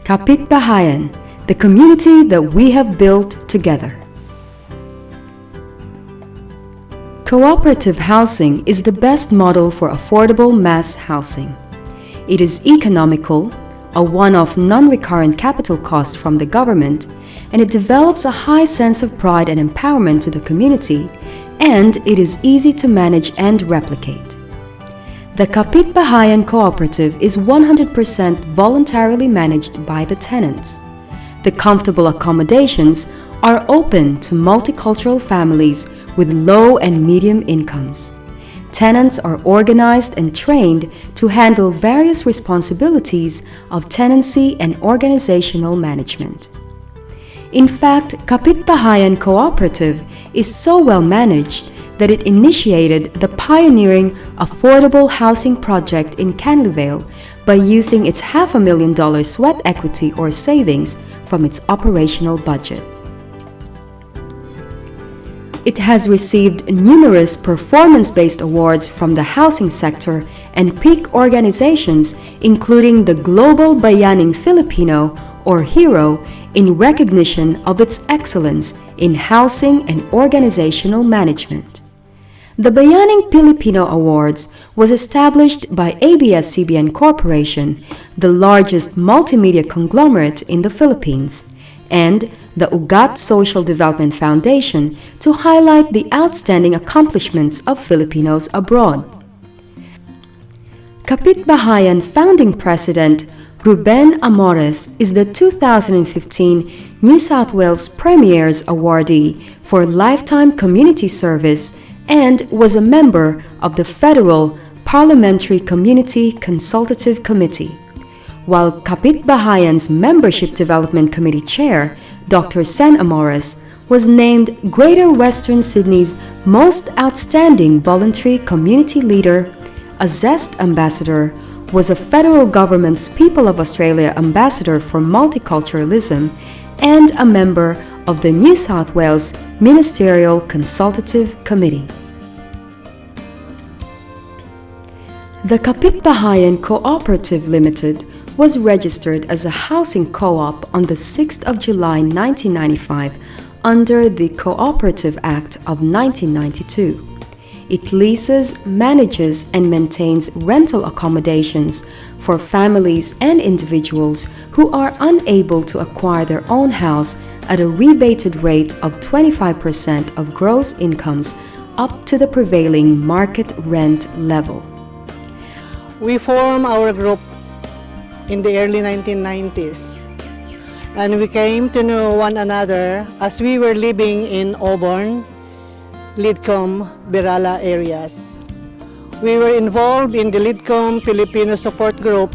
Kapitbahayan, the community that we have built together. Cooperative housing is the best model for affordable mass housing. It is economical, a one-off non-recurrent capital cost from the government, and it develops a high sense of pride and empowerment to the community, and it is easy to manage and replicate. The Kapitbahayan Cooperative is 100% voluntarily managed by the tenants. The comfortable accommodations are open to multicultural families with low and medium incomes. Tenants are organized and trained to handle various responsibilities of tenancy and organizational management. In fact, Kapitbahayan Cooperative is so well managed that it initiated the pioneering affordable housing project in Canleyvale by using its $500,000 sweat equity or savings from its operational budget. It has received numerous performance-based awards from the housing sector and peak organizations, including the Global Bayaning Filipino or HERO, in recognition of its excellence in housing and organizational management. The Bayaning Filipino Awards was established by ABS-CBN Corporation, the largest multimedia conglomerate in the Philippines, and the Ugat Social Development Foundation to highlight the outstanding accomplishments of Filipinos abroad. Kapitbahayan founding president Ruben Amores is the 2015 New South Wales Premier's awardee for lifetime community service and was a member of the Federal Parliamentary Community Consultative Committee, while Kapitbahayan's Membership Development Committee Chair, Dr. Sen Amores, was named Greater Western Sydney's Most Outstanding Voluntary Community Leader, a Zest Ambassador, was a federal government's People of Australia Ambassador for Multiculturalism, and a member of the New South Wales Ministerial Consultative Committee. The Kapitbahayan Cooperative Limited was registered as a housing co-op on the 6th of July 1995 under the Cooperative Act of 1992. It leases, manages, and maintains rental accommodations for families and individuals who are unable to acquire their own house at a rebated rate of 25% of gross incomes up to the prevailing market rent level. We formed our group in the early 1990s, and we came to know one another as we were living in Auburn, Lidcombe, Berala areas. We were involved in the Lidcombe Filipino Support Group,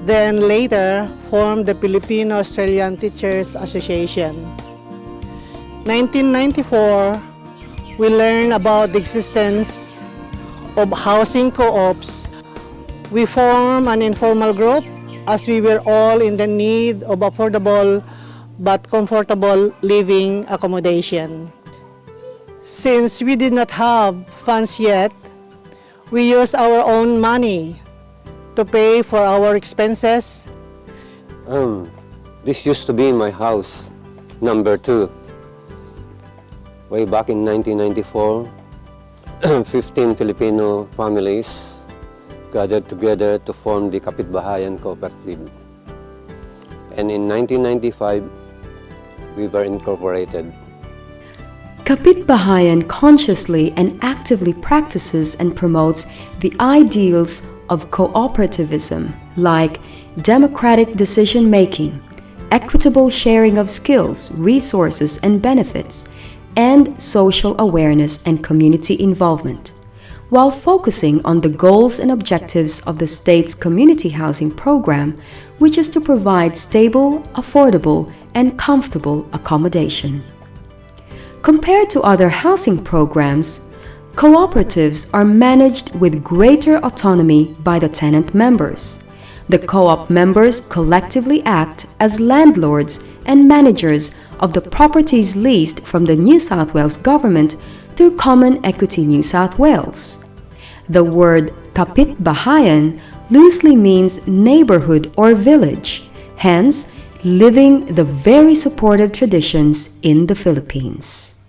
then later formed the Filipino-Australian Teachers Association. 1994, we learned about the existence of housing co-ops. We formed an informal group as we were all in the need of affordable but comfortable living accommodation. Since we did not have funds yet, we used our own money to pay for our expenses. This used to be my house, number 2. Way back in 1994, 15 Filipino families gathered together to form the Kapitbahayan Cooperative. And in 1995, we were incorporated. Kapitbahayan consciously and actively practices and promotes the ideals of cooperativism like democratic decision-making, equitable sharing of skills, resources, and benefits, and social awareness and community involvement, while focusing on the goals and objectives of the state's community housing program, which is to provide stable, affordable, and comfortable accommodation. Compared to other housing programs, cooperatives are managed with greater autonomy by the tenant members. The co-op members collectively act as landlords and managers of the properties leased from the New South Wales Government through Common Equity New South Wales. The word Kapitbahayan loosely means neighborhood or village, hence living the very supportive traditions in the Philippines.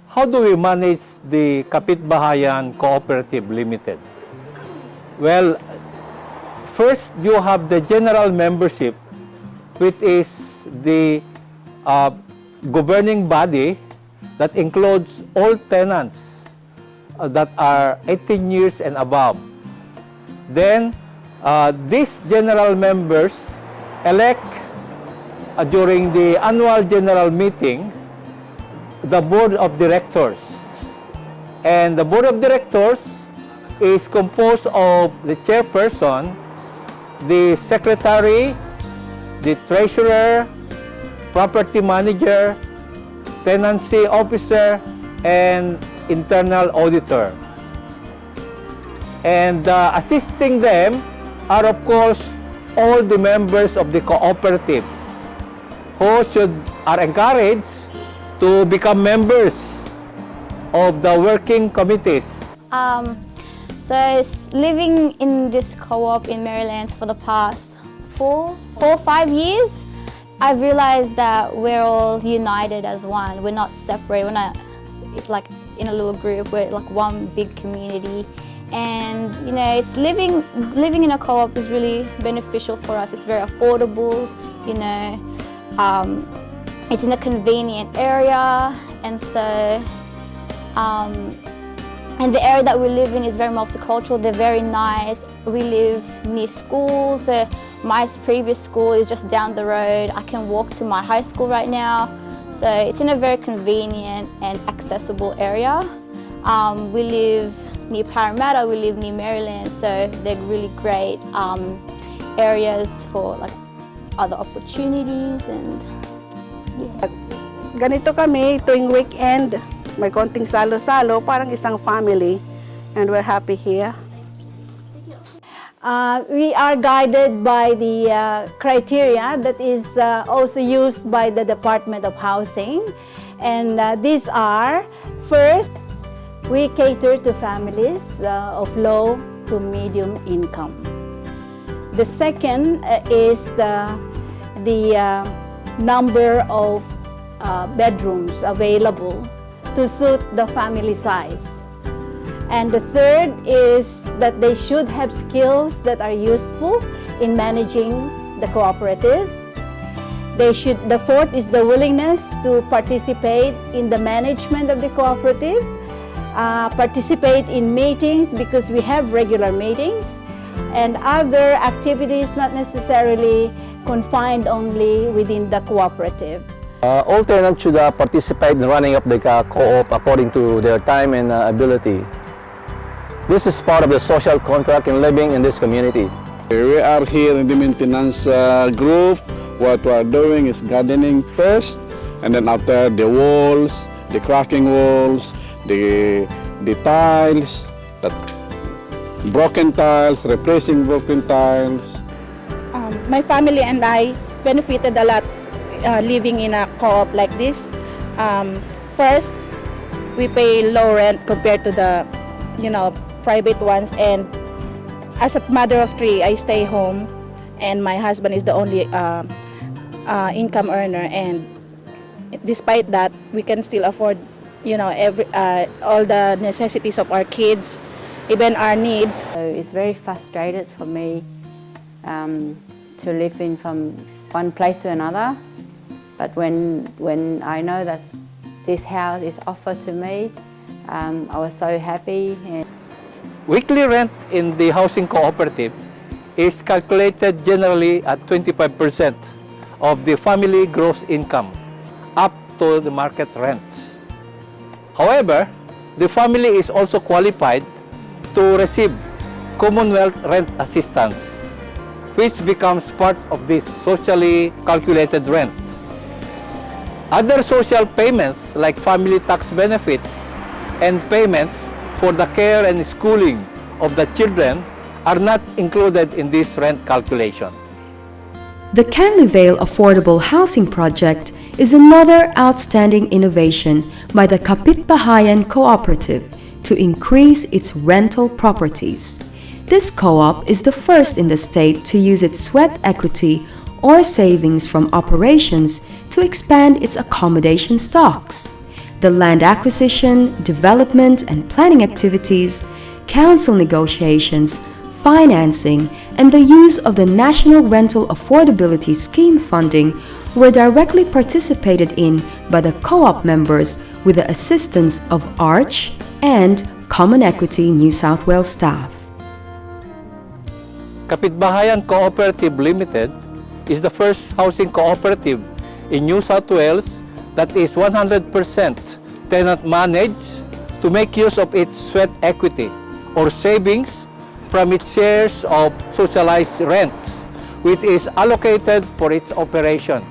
How do we manage the Kapitbahayan Cooperative Limited? Well, first you have the general membership, which is the governing body that includes all tenants that are 18 years and above. Then, these general members elect during the annual general meeting the board of directors. And the board of directors is composed of the chairperson, the secretary, the treasurer, property manager, tenancy officer, and internal auditor. And assisting them are, of course, all the members of the cooperatives who are encouraged to become members of the working committees. So living in this co-op in Maryland for the past 4 or 5 years, I've realized that we're all united as one. We're not separate. We're not like in a little group. We're like one big community. And you know, it's living in a co-op is really beneficial for us. It's very affordable. You know, it's in a convenient area, and so. And the area that we live in is very multicultural. They're very nice. We live near schools. So my previous school is just down the road. I can walk to my high school right now. So it's in a very convenient and accessible area. We live near Parramatta. We live near Maryland. So they're really great areas for like other opportunities and yeah. Ganito kami tuwing weekend. May konting salo-salo, parang isang family, and we're happy here. We are guided by the criteria that is also used by the Department of Housing, and these are: first, we cater to families of low to medium income. The second is the number of bedrooms available to suit the family size. And the third is that they should have skills that are useful in managing the cooperative. The fourth is the willingness to participate in the management of the cooperative, participate in meetings because we have regular meetings, and other activities not necessarily confined only within the cooperative. All tenants should participate in running up the co-op according to their time and ability. This is part of the social contract in living in this community. We are here in the maintenance group. What we are doing is gardening first, and then after the walls, the cracking walls, the tiles, broken tiles, replacing broken tiles. My family and I benefited a lot living in a co-op like this. First, we pay low rent compared to the, private ones. And as a mother of 3, I stay home, and my husband is the only income earner. And despite that, we can still afford, all the necessities of our kids, even our needs. So it's very frustrated for me to live in from one place to another. But when I know that this house is offered to me, I was so happy. Weekly rent in the housing cooperative is calculated generally at 25% of the family gross income, up to the market rent. However, the family is also qualified to receive Commonwealth Rent Assistance, which becomes part of this socially calculated rent. Other social payments like family tax benefits and payments for the care and schooling of the children are not included in this rent calculation. The Canleyvale Affordable Housing Project is another outstanding innovation by the Kapitbahayan Cooperative to increase its rental properties. This co-op is the first in the state to use its sweat equity or savings from operations to expand its accommodation stocks. The land acquisition, development, and planning activities, council negotiations, financing, and the use of the National Rental Affordability Scheme funding were directly participated in by the co-op members with the assistance of ARCH and Common Equity New South Wales staff. Kapitbahayan Cooperative Limited is the first housing cooperative in New South Wales that is 100% tenant managed to make use of its sweat equity or savings from its shares of socialized rents, which is allocated for its operation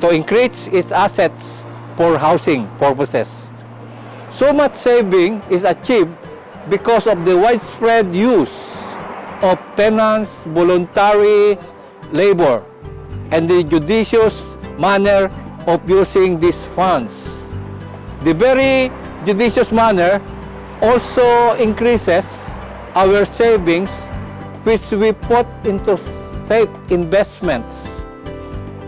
to increase its assets for housing purposes. So much saving is achieved because of the widespread use of tenants' voluntary labor and the judicious manner of using these funds. The very judicious manner also increases our savings, which we put into safe investments,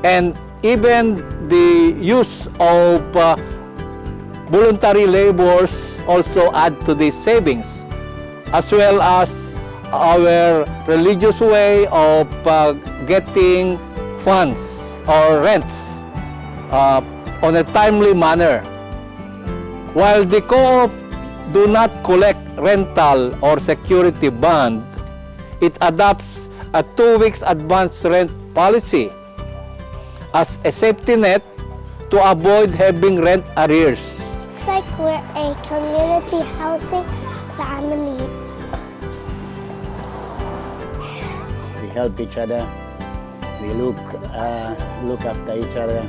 and even the use of voluntary labors also add to these savings, as well as our religious way of getting funds or rents on a timely manner. While the co-op do not collect rental or security bond, it adopts a 2 weeks advance rent policy as a safety net to avoid having rent arrears. Looks like we're a community housing family. We help each other. We look after each other.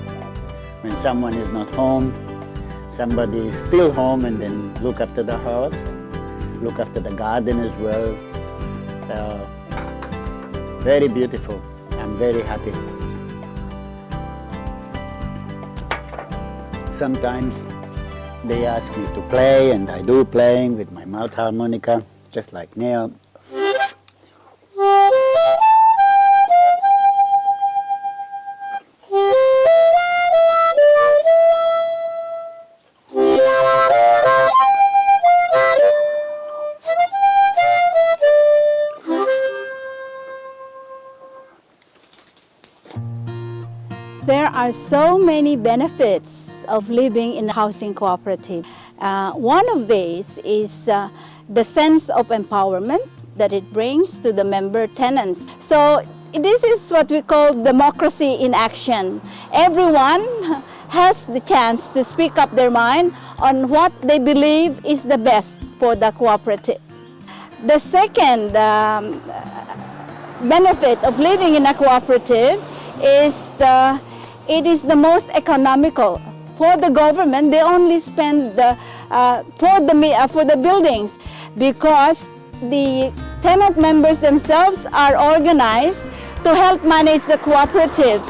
When someone is not home, somebody is still home, and then look after the house, look after the garden as well. So, very beautiful. I'm very happy. Sometimes they ask me to play, and I do playing with my mouth harmonica, just like Neil. There are so many benefits of living in a housing cooperative. One of these is the sense of empowerment that it brings to the member tenants. So this is what we call democracy in action. Everyone has the chance to speak up their mind on what they believe is the best for the cooperative. The second benefit of living in a cooperative is it is the most economical. For the government, they only spend for the buildings, because the tenant members themselves are organized to help manage the cooperative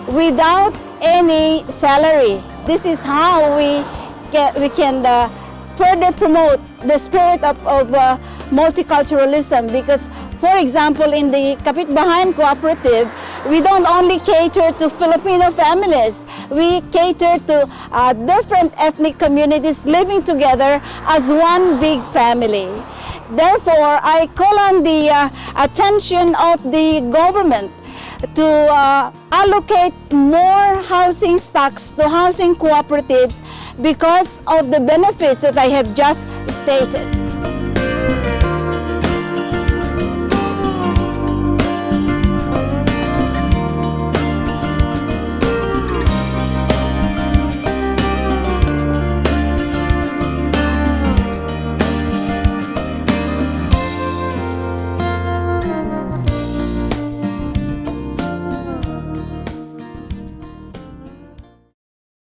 without any salary. This is how we can further promote the spirit of multiculturalism, because, for example, in the Kapitbahayan cooperative, we don't only cater to Filipino families, we cater to different ethnic communities living together as one big family. Therefore, I call on the attention of the government to allocate more housing stocks to housing cooperatives because of the benefits that I have just stated.